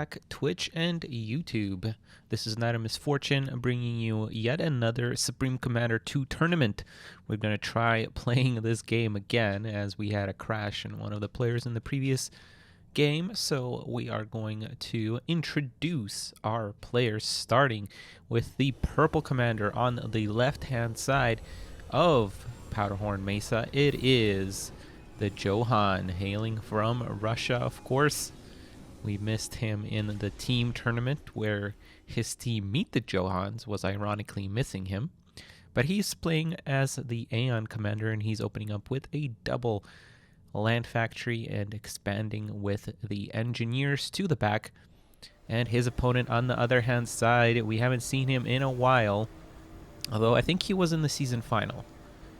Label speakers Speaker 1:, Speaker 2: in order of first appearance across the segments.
Speaker 1: back, Twitch and YouTube. This is Nite Misfortune bringing you yet another Supreme Commander 2 tournament. We're going to try playing this game again as we had a crash in one of the players in the previous game. So we are going to introduce our players, starting with the purple commander on the left-hand side of Powderhorn Mesa. It is the Johan, hailing from Russia, of course. We missed him in the team tournament where his team Meet the Johans was ironically missing him. But he's playing as the Aeon commander, and he's opening up with a double land factory and expanding with the engineers to the back. And his opponent on the other hand side, we haven't seen him in a while, although I think he was in the season final.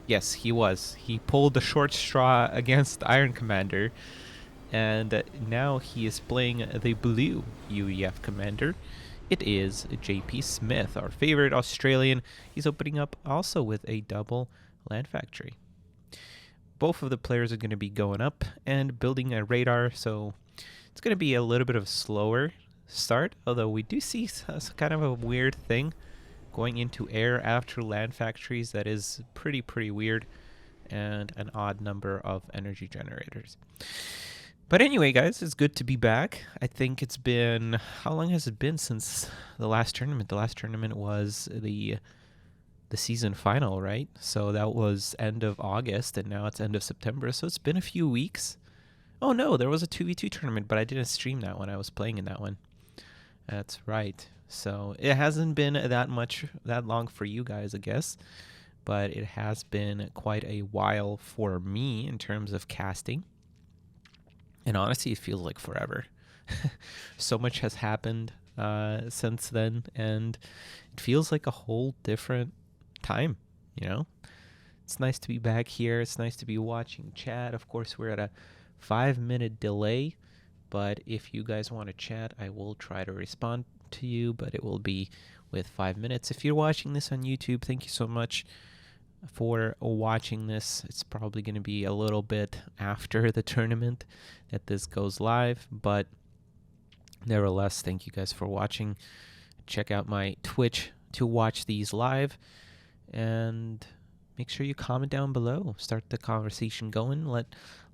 Speaker 1: Yes, he was. He pulled the short straw against Iron Commander, and now he is playing the blue UEF commander. It is JP Smith, our favorite Australian. He's opening up also with a double land factory. Both of the players are going to be going up and building a radar, so it's going to be a little bit of a slower start, although we do see kind of a weird thing going into air after land factories. That is pretty weird, and an odd number of energy generators. But anyway, guys, it's good to be back. I think it's been, how long has it been since the last tournament? The last tournament was the season final, right? So that was end of August, and now it's end of September. So it's been a few weeks. Oh no, there was a 2v2 tournament, but I didn't stream that one. I was playing in that one. That's right. So it hasn't been that long for you guys, I guess, but it has been quite a while for me in terms of casting. And honestly, it feels like forever. So much has happened since then, and it feels like a whole different time, you know? It's nice to be back here. It's nice to be watching chat. Of course, we're at a 5-minute delay, but if you guys want to chat, I will try to respond to you, but it will be with 5 minutes. If you're watching this on YouTube, thank you so much for watching this. It's probably going to be a little bit after the tournament that this goes live, but nevertheless, thank you guys for watching. Check out my Twitch to watch these live, and make sure you comment down below. Start the conversation going. Let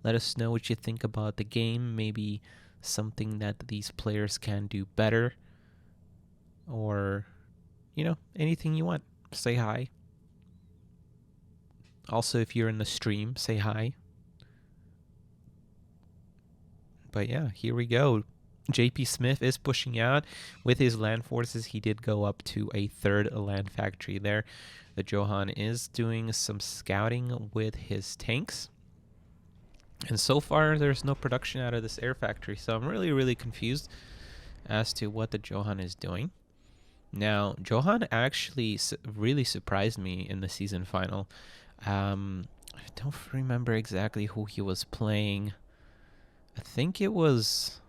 Speaker 1: us know what you think about the game, maybe something that these players can do better, or, you know, anything you want. Say hi. Also, if you're in the stream, say hi. But yeah, here we go. JP Smith is pushing out with his land forces. He did go up to a third land factory there. The Johan is doing some scouting with his tanks. And so far, there's no production out of this air factory. So I'm really confused as to what the Johan is doing. Now, Johan actually really surprised me in the season final. I don't remember exactly who he was playing. I think it was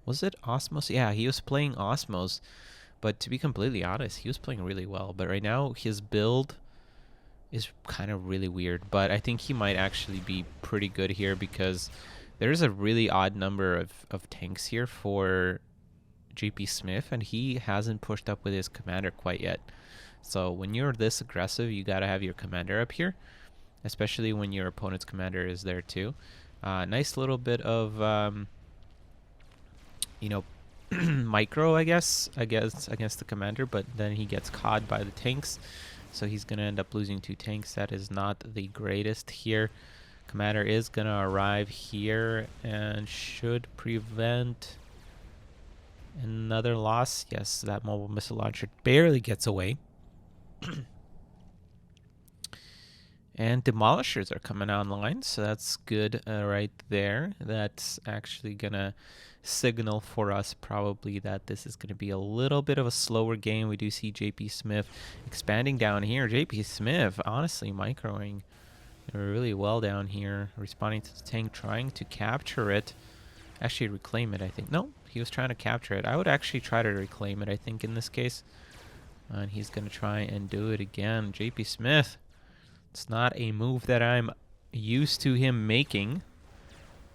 Speaker 1: it Osmos? Yeah, he was playing Osmos. But to be completely honest, he was playing really well. But right now, his build is kind of really weird. But I think he might actually be pretty good here, because there's a really odd number of tanks here for JP Smith, and he hasn't pushed up with his commander quite yet. So when you're this aggressive, you got to have your commander up here, especially when your opponent's commander is there too. Nice little bit of you know, micro, I guess against the commander, but then he gets caught by the tanks, so he's gonna end up losing 2 tanks. That is not the greatest here. Commander is gonna arrive here and should prevent another loss. Yes, that mobile missile launcher barely gets away. And demolishers are coming online, so that's good right there. That's actually gonna signal for us probably that this is gonna be a little bit of a slower game. We do see JP Smith expanding down here. JP Smith honestly microing really well down here, responding to the tank, trying to capture it. Actually reclaim it, I think. No, he was trying to capture it. I would actually try to reclaim it, I think, in this case. And he's going to try and do it again. JP Smith. It's not a move that I'm used to him making,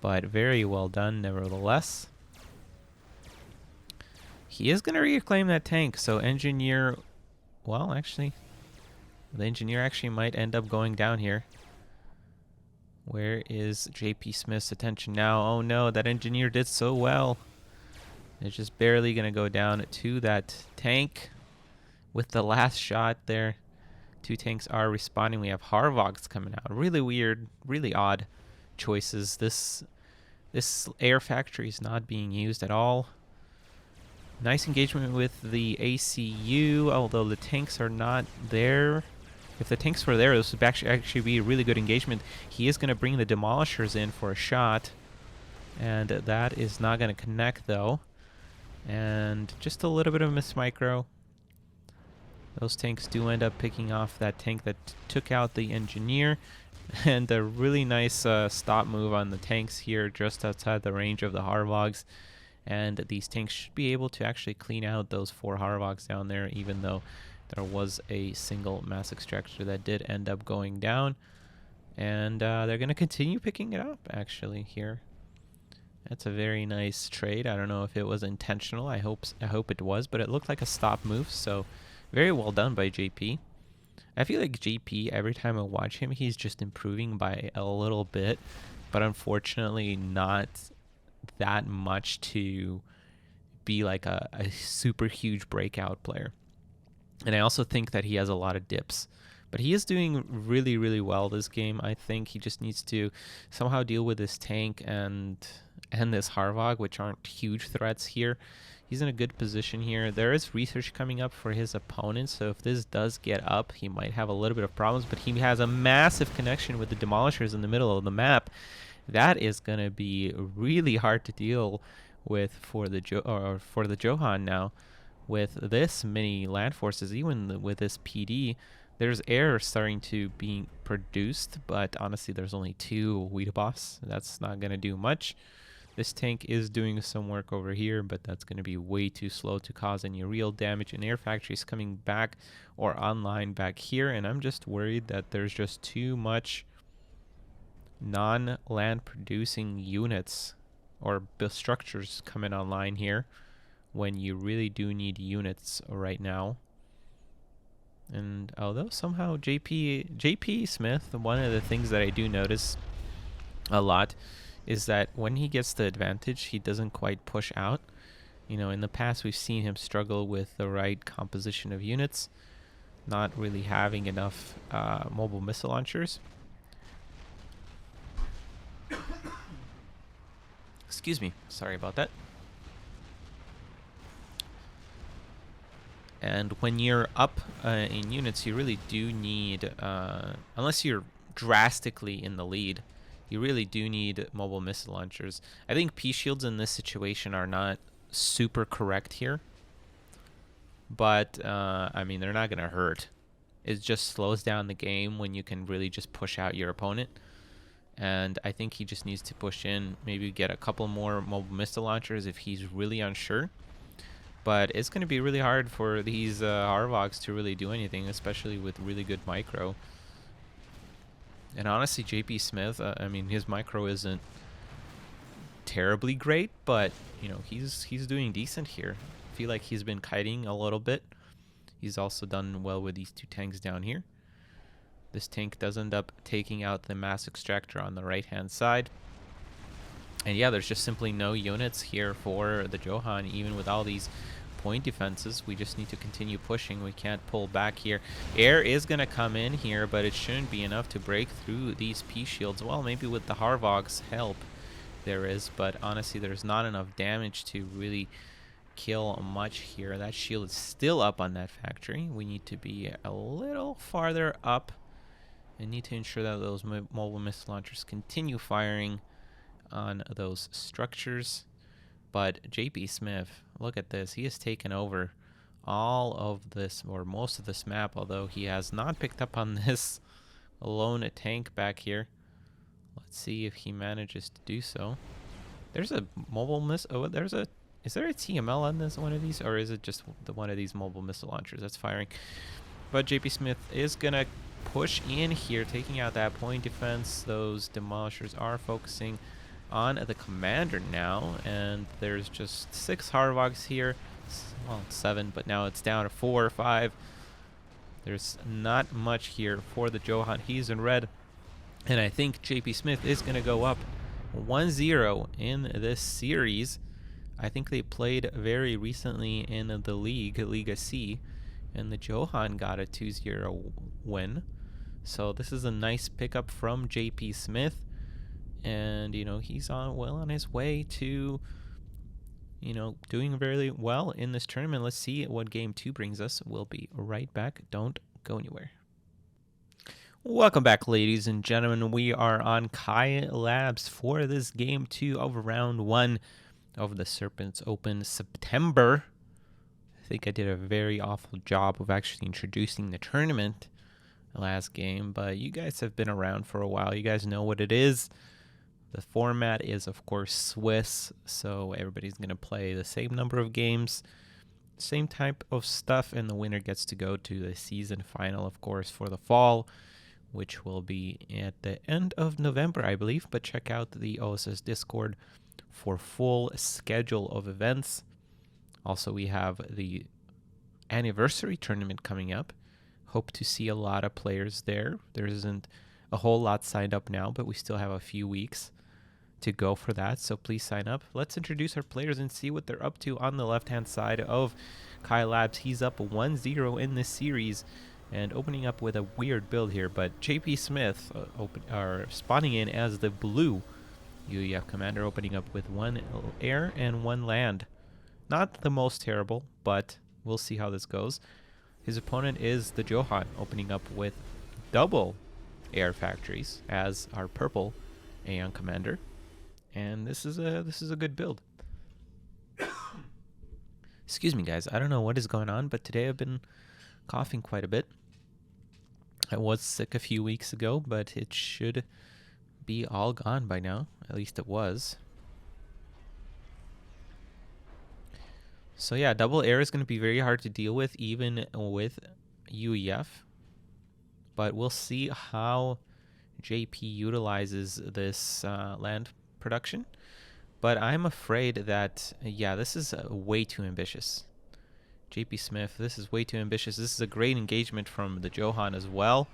Speaker 1: but very well done nevertheless. He is going to reclaim that tank, so engineer... Well, actually, the engineer actually might end up going down here. Where is JP Smith's attention now? Oh no, that engineer did so well. It's just barely going to go down to that tank with the last shot there. 2 tanks are responding. We have Harvogs coming out. Really weird, really odd choices. This air factory is not being used at all. Nice engagement with the ACU, although the tanks are not there. If the tanks were there, this would actually be a really good engagement. He is going to bring the demolishers in for a shot, and that is not going to connect though. And just a little bit of miss micro. Those tanks do end up picking off that tank that took out the engineer, and a really nice stop move on the tanks here just outside the range of the Harvogs. And these tanks should be able to actually clean out those 4 Harvogs down there, even though there was a single mass extractor that did end up going down. And they're going to continue picking it up, actually, here. That's a very nice trade. I don't know if it was intentional. I hope it was, but it looked like a stop move, so very well done by JP. I feel like JP, every time I watch him, he's just improving by a little bit, but unfortunately not that much to be like a super huge breakout player. And I also think that he has a lot of dips, but he is doing really, really well this game. I think he just needs to somehow deal with this tank and this Harvog, which aren't huge threats here. He's in a good position here. There is research coming up for his opponent, so if this does get up, he might have a little bit of problems, but he has a massive connection with the demolishers in the middle of the map. That is going to be really hard to deal with for the Johan now. With this many land forces, even with this PD, there's air starting to be produced, but honestly there's only 2 Wheat Boss. That's not going to do much. This tank is doing some work over here, but that's going to be way too slow to cause any real damage. And air factory is coming back or online back here, and I'm just worried that there's just too much non-land producing units or structures coming online here when you really do need units right now. And although somehow JP Smith, one of the things that I do notice a lot is that when he gets the advantage, he doesn't quite push out. You know, in the past we've seen him struggle with the right composition of units, not really having enough mobile missile launchers. Excuse me, sorry about that. And when you're up in units, you really do need, unless you're drastically in the lead, you really do need mobile missile launchers. I think P-shields in this situation are not super correct here. But, I mean, they're not going to hurt. It just slows down the game when you can really just push out your opponent. And I think he just needs to push in, maybe get a couple more mobile missile launchers if he's really unsure. But it's going to be really hard for these Harvogs to really do anything, especially with really good micro. And honestly, JP Smith, I mean, his micro isn't terribly great, but, you know, he's doing decent here. I feel like he's been kiting a little bit. He's also done well with these 2 tanks down here. This tank does end up taking out the mass extractor on the right-hand side. And yeah, there's just simply no units here for the Johan, even with all these point defenses. We just need to continue pushing. We can't pull back here. Air is going to come in here, but it shouldn't be enough to break through these P-shields. Well, maybe with the Harvog's help there is, but honestly, there's not enough damage to really kill much here. That shield is still up on that factory. We need to be a little farther up and need to ensure that those mobile missile launchers continue firing on those structures. But JP Smith, look at this. He has taken over all of this, or most of this map, although he has not picked up on this lone tank back here. Let's see if he manages to do so. There's a mobile missile. Oh, there's a... Is there a TML on this one of these, or is it just one of these mobile missile launchers that's firing? But JP Smith is going to push in here, taking out that point defense. Those demolishers are focusing on the commander now, and there's just 6 Harvogs here. well, 7, but now it's down to 4 or 5. There's not much here for the Johan. He's in red. And I think JP Smith is going to go up 1-0 in this series. I think they played very recently in the league, Liga C, and the Johan got a 2-0 win. So this is a nice pickup from JP Smith. And, you know, he's on his way to, you know, doing very well in this tournament. Let's see what game 2 brings us. We'll be right back. Don't go anywhere. Welcome back, ladies and gentlemen. We are on Kai Labs for this game 2 of round 1 of the Serpents Open September. I think I did a very awful job of actually introducing the tournament last game, but you guys have been around for a while. You guys know what it is. The format is, of course, Swiss, so everybody's going to play the same number of games, same type of stuff, and the winner gets to go to the season final, of course, for the fall, which will be at the end of November, I believe. But check out the OSS Discord for full schedule of events. Also, we have the anniversary tournament coming up. Hope to see a lot of players there. There isn't a whole lot signed up now, but we still have a few weeks to go for that, so please sign up. Let's introduce our players and see what they're up to on the left-hand side of Kai Labs. He's up 1-0 in this series and opening up with a weird build here, but JP Smith are spawning in as the blue UEF commander, opening up with 1 air and 1 land. Not the most terrible, but we'll see how this goes. His opponent is the Johan, opening up with double air factories as our purple Aeon commander, and this is a good build. Excuse me, guys. I don't know what is going on, but today I've been coughing quite a bit. I was sick a few weeks ago, but it should be all gone by now. At least it was. So yeah, double air is going to be very hard to deal with, even with UEF. But we'll see how JP utilizes this land production. But I'm afraid that, yeah, this is way too ambitious. JP Smith, this is way too ambitious. This is a great engagement from the Johan as well.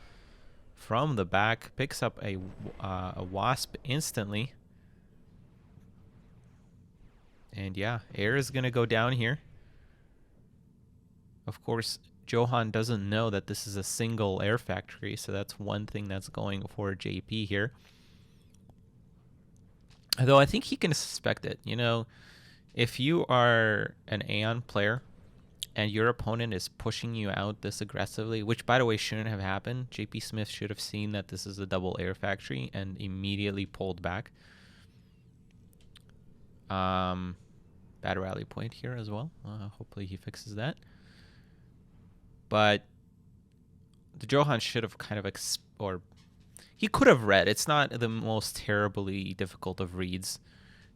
Speaker 1: From the back, picks up a Wasp instantly. And yeah, air is going to go down here. Of course, Johan doesn't know that this is a single air factory, so that's one thing that's going for JP here. Though I think he can suspect it. You know, if you are an Aeon player and your opponent is pushing you out this aggressively, which by the way shouldn't have happened, JP Smith should have seen that this is a double air factory and immediately pulled back. Bad rally point here as well. Hopefully he fixes that. But the Johan should have kind of he could have read. It's not the most terribly difficult of reads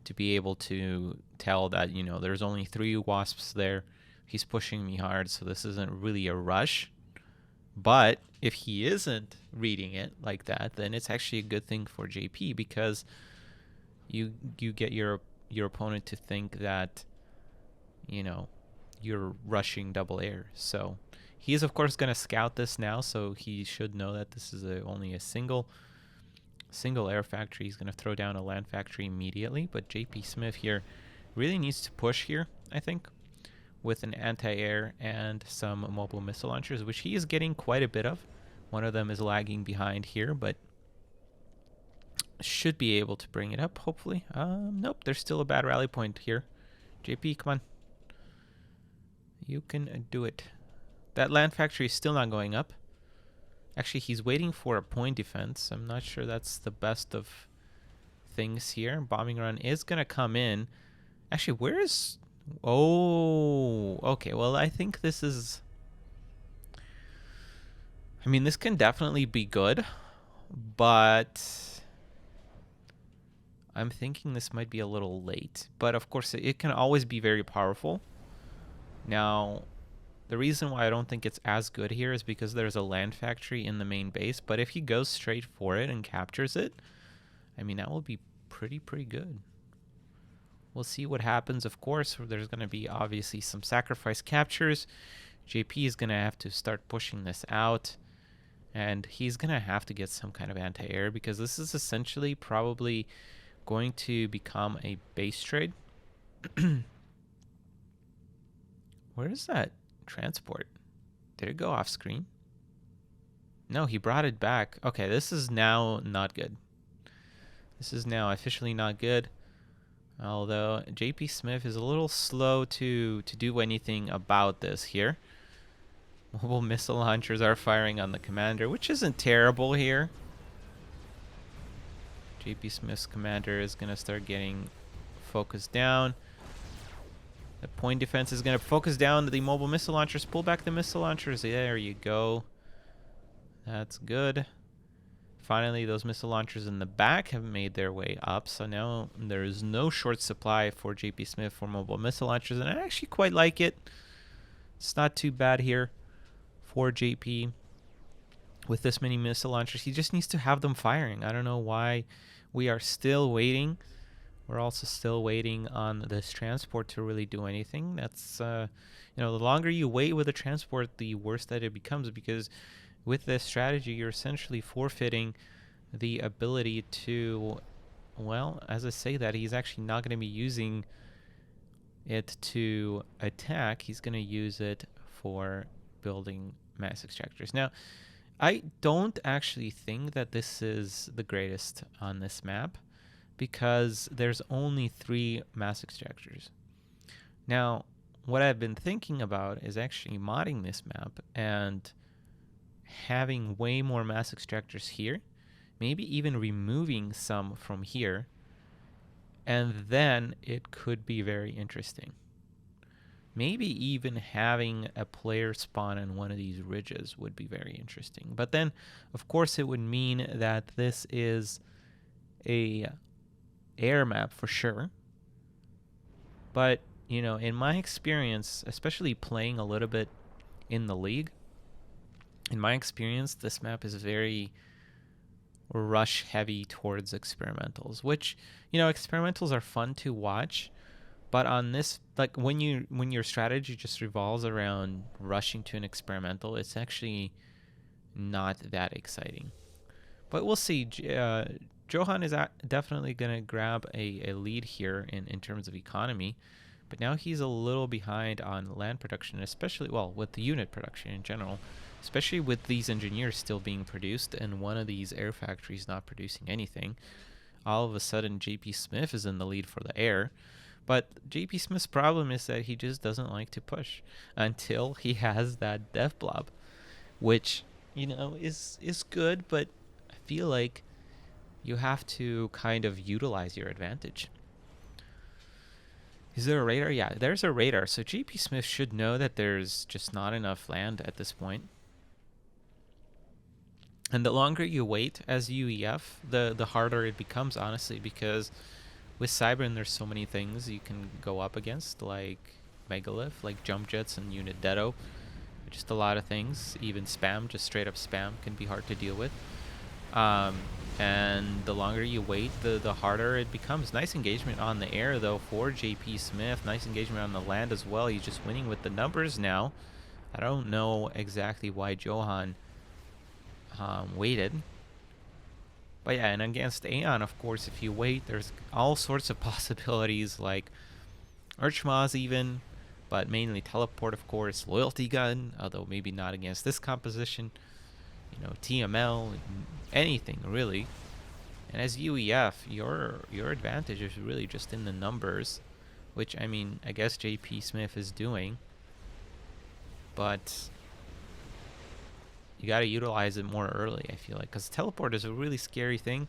Speaker 1: to be able to tell that, you know, there's only 3 wasps there. He's pushing me hard, so this isn't really a rush. But if he isn't reading it like that, then it's actually a good thing for JP, because you get your opponent to think that, you know, you're rushing double air. So he is, of course, going to scout this now, so he should know that this is only a single air factory. He's going to throw down a land factory immediately, but JP Smith here really needs to push here, I think, with an anti-air and some mobile missile launchers, which he is getting quite a bit of. One of them is lagging behind here, but should be able to bring it up, hopefully. Nope, there's still a bad rally point here. JP, come on. You can do it. That land factory is still not going up. Actually, he's waiting for a point defense. I'm not sure that's the best of things here. Bombing run is going to come in. Actually, where is... Oh, okay. Well, I think this is... I mean, this can definitely be good, but I'm thinking this might be a little late. But of course, it can always be very powerful. Now, the reason why I don't think it's as good here is because there's a land factory in the main base. But if he goes straight for it and captures it, I mean, that will be pretty good. we'll see what happens. Of course, there's going to be obviously some sacrifice captures. JP is going to have to start pushing this out, and he's going to have to get some kind of anti-air, because this is essentially probably going to become a base trade. Where is that transport? Did it go off screen? No, he brought it back. Okay, this is now not good. This is now officially not good. Although JP Smith is a little slow to do anything about this here. Mobile missile launchers are firing on the commander, which isn't terrible here. JP Smith's commander is going to start getting focused down. The point defense is going to focus down the mobile missile launchers. Pull back the missile launchers. There you go. That's good. Finally, those missile launchers in the back have made their way up. So now there is no short supply for JP Smith for mobile missile launchers. And I actually quite like it. It's not too bad here for JP with this many missile launchers. He just needs to have them firing. I don't know why we are still waiting. We're also still waiting on this transport to really do anything. That's, the longer you wait with a transport, the worse that it becomes, because with this strategy, you're essentially forfeiting the ability to, well, as I say that, he's actually not going to be using it to attack. He's going to use it for building mass extractors. Now, I don't actually think that this is the greatest on this map, because there's only 3 mass extractors. Now, what I've been thinking about is actually modding this map and having way more mass extractors here, maybe even removing some from here, and then it could be very interesting. Maybe even having a player spawn in one of these ridges would be very interesting. But then, of course, it would mean that this is a air map for sure. But, in my experience, especially playing a little bit in the league, in my experience, this map is very rush heavy towards experimentals, which, experimentals are fun to watch, but on this, like when your strategy just revolves around rushing to an experimental, it's actually not that exciting. But we'll see. Johan is definitely going to grab a lead here in terms of economy, but now he's a little behind on land production, especially, well, with the unit production in general, especially with these engineers still being produced and one of these air factories not producing anything. All of a sudden, JP Smith is in the lead for the air. But JP Smith's problem is that he just doesn't like to push until he has that death blob, which, is good, but I feel like you have to kind of utilize your advantage. Is there a radar? Yeah, there's a radar. So JP Smith should know that there's just not enough land at this point. And the longer you wait as UEF, the harder it becomes, honestly, because with Cybern, there's so many things you can go up against, like Megalith, like jump jets and unit Dedo. Just a lot of things. Even spam, just straight up spam, can be hard to deal with. And the longer you wait, the harder it becomes. Nice engagement on the air, though, for JP Smith. Nice engagement on the land as well. He's just winning with the numbers now. I don't know exactly why Johan waited. But yeah, and against Aeon, of course, if you wait, there's all sorts of possibilities, like Archmaz even, but mainly teleport, of course, loyalty gun, although maybe not against this composition, TML, anything really. And as UEF, your advantage is really just in the numbers, which, I guess JP Smith is doing, but you got to utilize it more early, I feel like, because teleport is a really scary thing.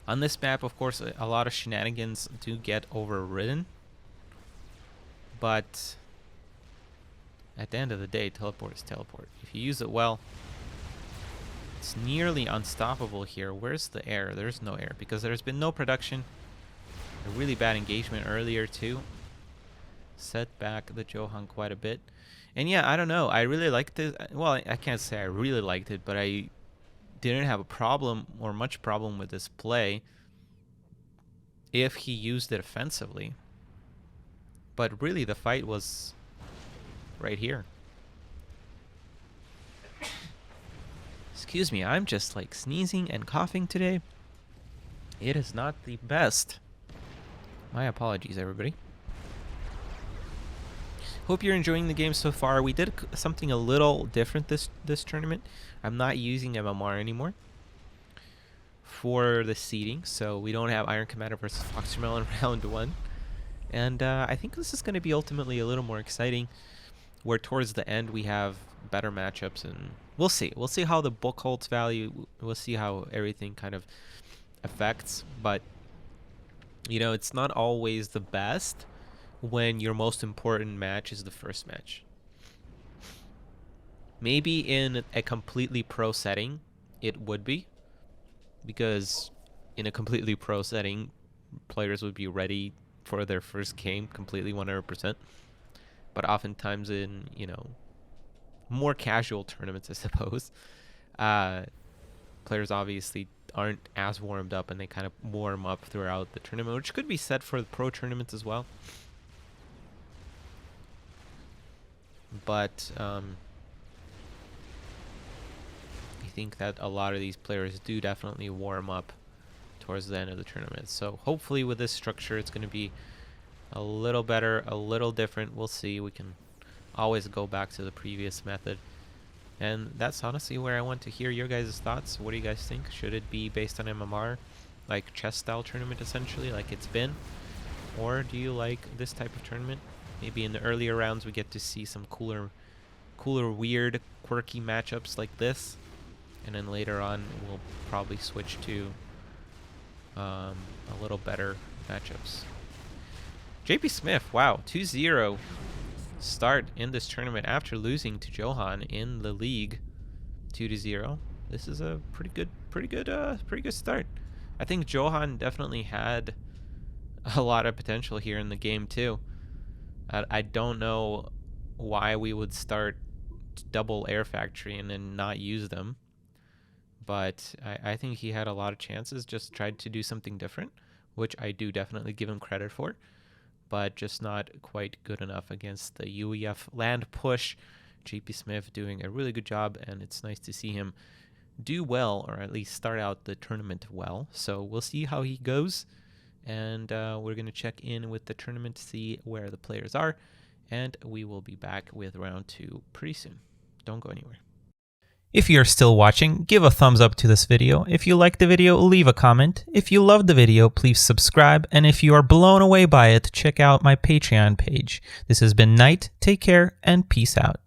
Speaker 1: On this map, of course, a lot of shenanigans do get overridden, but at the end of the day, teleport is teleport. If you use it well, it's nearly unstoppable here. Where's the air? There's no air because there's been no production. A really bad engagement earlier too. Set back the Johan quite a bit. And yeah, I don't know. I really liked it. Well, I can't say I really liked it, but I didn't have a problem or much problem with this play. if he used it offensively. But really, the fight was right here. Excuse me, I'm just like sneezing and coughing today. It is not the best. My apologies, everybody. Hope you're enjoying the game so far. We did something a little different this tournament. I'm not using MMR anymore for the seeding, so we don't have Iron Commander versus Foxermelon round 1. And I think this is going to be ultimately a little more exciting, where towards the end we have better matchups, and we'll see. We'll see how the book holds value. We'll see how everything kind of affects, but you know, it's not always the best when your most important match is the first match. Maybe in a completely pro setting it would be, because in a completely pro setting players would be ready for their first game completely 100%. But oftentimes in, you know, more casual tournaments, I suppose, players obviously aren't as warmed up, and they kind of warm up throughout the tournament, which could be said for the pro tournaments as well. But I think that a lot of these players do definitely warm up towards the end of the tournament. So hopefully with this structure it's going to be a little better, a little different. We'll see. We can always go back to the previous method. And that's honestly where I want to hear your guys' thoughts. What do you guys think? Should it be based on MMR, like chess style tournament essentially, like it's been? Or do you like this type of tournament? Maybe in the earlier rounds we get to see some cooler, weird, quirky matchups like this. And then later on we'll probably switch to a little better matchups. JP Smith, wow, 2-0 start in this tournament after losing to Johan in the league, 2-0. This is a pretty good start. I think Johan definitely had a lot of potential here in the game too. I don't know why we would start double Air Factory and then not use them, but I think he had a lot of chances, just tried to do something different, which I do definitely give him credit for, but just not quite good enough against the UEF land push. JP Smith doing a really good job, and it's nice to see him do well, or at least start out the tournament well. So we'll see how he goes, and we're going to check in with the tournament to see where the players are, and we will be back with round 2 pretty soon. Don't go anywhere. If you're still watching, give a thumbs up to this video. If you liked the video, leave a comment. If you loved the video, please subscribe. And if you are blown away by it, check out my Patreon page. This has been Nite. Take care and peace out.